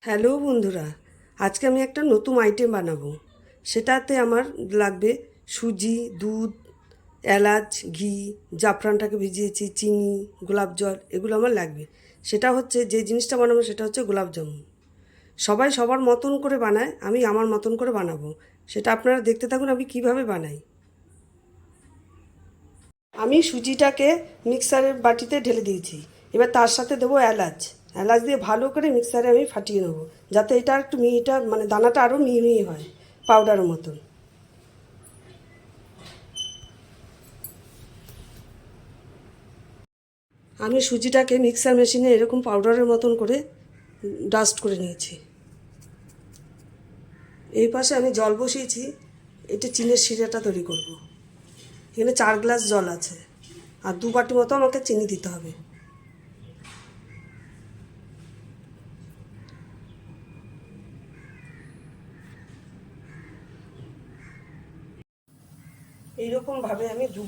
Hello বন্ধুরা, আজকে আমি একটা নতুন আইটেম বানাবো। সেটাতে আমার লাগবে সুজি, দুধ, এলাচ, ঘি, জাফরানটাকে ভিজিয়েছি, চিনি, গোলাপ জল, এগুলো আমার লাগবে। সেটা হচ্ছে যে জিনিসটা বানাবো সেটা হচ্ছে গোলাপ জামুন। সবাই সবার মতন করে বানায়, আমি আমার মতন করে বানাবো। সেটা আপনারা দেখতে থাকুন আমি কিভাবে বানাই। আমি সুজিটাকে মিক্সারের বাটিতে ঢেলে দিয়েছি। এবার তার সাথে দেবো এলাচ। এলাচ দিয়ে ভালো করে মিক্সারে আমি ফাটিয়ে নেবো, যাতে এটা একটু মিহিটা মানে দানাটা আরও মিহি মিহি হয়, পাউডারের মতন। আমি সুজিটাকে মিক্সার মেশিনে এরকম পাউডারের মতন করে ডাস্ট করে নিয়েছি। এই পাশে আমি জল বসিয়েছি, এটা চিনির শিরাটা তৈরি করব। এখানে 4 গ্লাস জল আছে, আর 2 বাটি মতো আমাকে চিনি দিতে হবে। এইরকমভাবে আমি 2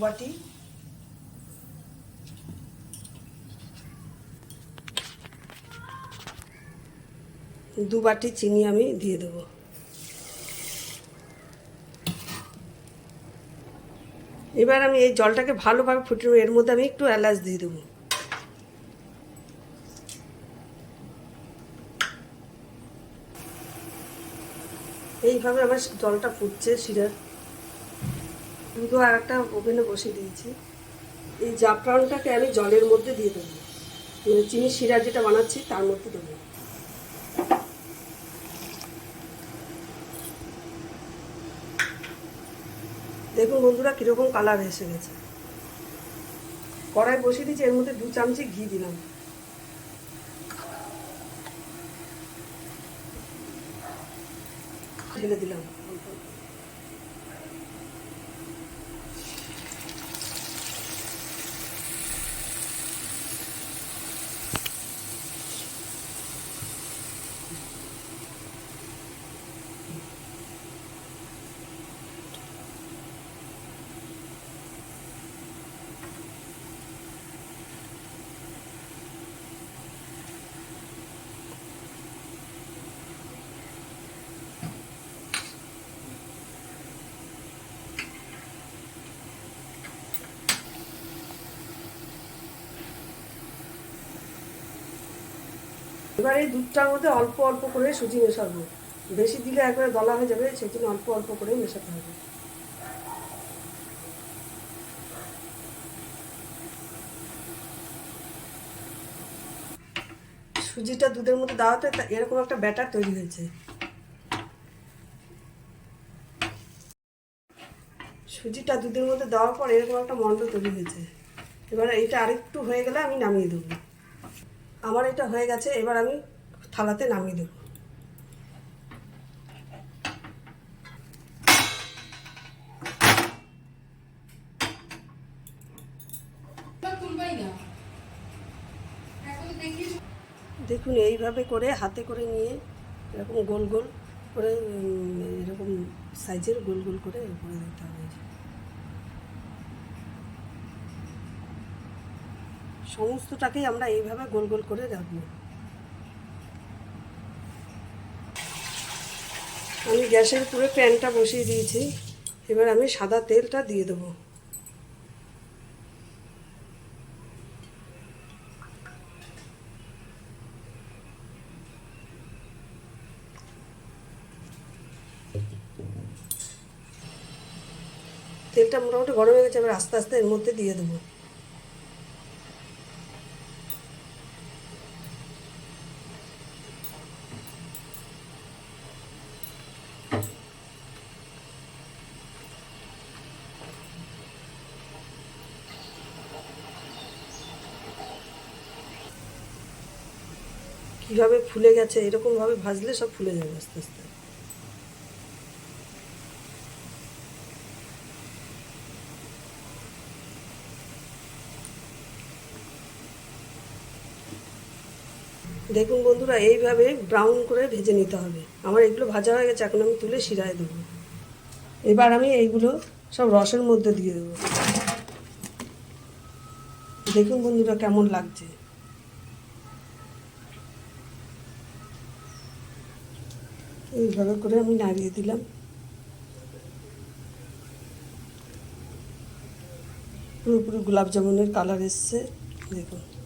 বাটি চিনি আমি দিয়ে দেবো। এবার আমি এই জলটাকে ভালোভাবে ফুটিয়ে নেবো। এর মধ্যে আমি একটু এলাচ দিয়ে দেবো। এইভাবে আমার জলটা ফুটছে শিরার। দুধও আর একটা ওভেনে বসিয়ে দিয়েছি। এই জাফরানটাকে আমি জলের মধ্যে দিয়ে দেবো, মানে চিনি শিরা যেটা বানাচ্ছি তার মধ্যে দেবো। দেখুন বন্ধুরা কীরকম কালার এসে গেছে। কড়াই বসিয়ে দিয়েছি, এর মধ্যে 2 চামচি ঘি দিলাম। ঢেলে দিলাম। এবার এই দুধটার মধ্যে অল্প অল্প করে সুজি মেশাবো। বেশি দিলে একবারে দলা হয়ে যাবে, সেই জন্য অল্প অল্প করে মেশাতে হবে। সুজিটা দুধের মধ্যে দেওয়াতে এরকম একটা ব্যাটার তৈরি হয়েছে। সুজিটা দুধের মধ্যে দেওয়ার পর এরকম একটা মন্ড তৈরি হয়েছে। এবার এটা আরেকটু হয়ে গেলে আমি নামিয়ে দেবো। আমার এটা হয়ে গেছে, এবার আমি থালাতে নামিয়ে দেবো। দেখুন এইভাবে করে হাতে করে নিয়ে এরকম গোল গোল করে এরকম সাইজের গোল গোল করে করে দিতে হবে। সমস্তটাকেই আমরা এইভাবে গোল গোল করে রাখবো। আমি গ্যাসের উপরে প্যানটা বসিয়ে দিয়েছি। এবার আমি সাদা তেলটা দিয়ে দেবো। তেলটা মোটামুটি গরম হয়ে গেছে, এবার আস্তে আস্তে এর মধ্যে দিয়ে দেবো। কীভাবে ফুলে গেছে, এরকমভাবে ভাজলে সব ফুলে যাবে আস্তে আস্তে। দেখুন বন্ধুরা এইভাবে ব্রাউন করে ভেজে নিতে হবে। আমার এগুলো ভাজা হয়ে গেছে, এখন আমি তুলে শিরায় দেবো। এবার আমি এইগুলো সব রসের মধ্যে দিয়ে দেবো। দেখুন বন্ধুরা কেমন লাগছে। এইভাবে করে আমি নাড়িয়ে দিলাম। পুরোপুরি গোলাপ জামুনের কালার এসছে, দেখুন।